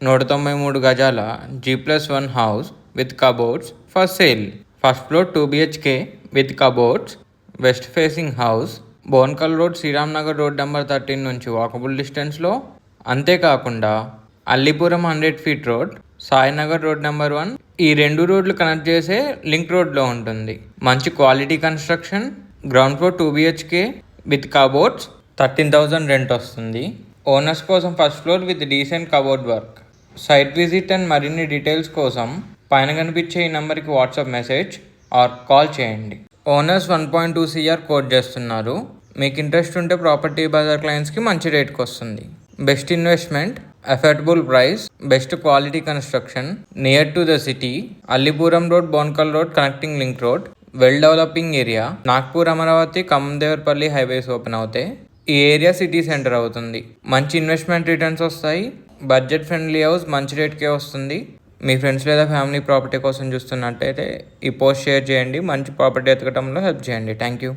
193 గజాల G+1 house with cupboards for sale. First floor 2 BHK with cupboards, west facing house, Bonkal road, Sriram Nagar road number 13 నుంచి walkable డిస్టెన్స్లో. అంతేకాకుండా Allipuram 100 feet road, Sainagar road number 1, ఈ 2 రోడ్లు connect చేసే link రోడ్లో ఉంటుంది. మంచి quality construction. Ground floor 2 BHK with cupboards, 13,000 rent వస్తుంది. ఓనర్స్ కోసం first floor with decent cupboard work. Site visit and మరిన్ని డీటెయిల్స్ కోసం పైన కనిపించే ఈ నెంబర్కి వాట్సాప్ మెసేజ్ ఆర్ కాల్ చేయండి. ఓనర్స్ 1.2 CR కోట్ చేస్తున్నారు. మీకు ఇంట్రెస్ట్ ఉంటే ప్రాపర్టీ బజార్ క్లయింట్స్కి మంచి రేట్కి వస్తుంది. Best investment, affordable price, best quality construction, near to the city, Allipuram road, బోన్కల్ road connecting link road, well developing area. Nagpur, Amaravati, ఖమ్మం-దేవరపల్లి highways open అవుతాయి. ఈ ఏరియా సిటీ సెంటర్ అవుతుంది. మంచి ఇన్వెస్ట్మెంట్ రిటర్న్స్ వస్తాయి. బడ్జెట్ ఫ్రెండ్లీ హౌస్ మంచి రేట్కే వస్తుంది. మీ ఫ్రెండ్స్ లేదా ఫ్యామిలీ ప్రాపర్టీ కోసం చూస్తున్నట్టయితే ఈ పోస్ట్ షేర్ చేయండి. మంచి ప్రాపర్టీ ఎతకడంలో హెల్ప్ చేయండి. Thank you.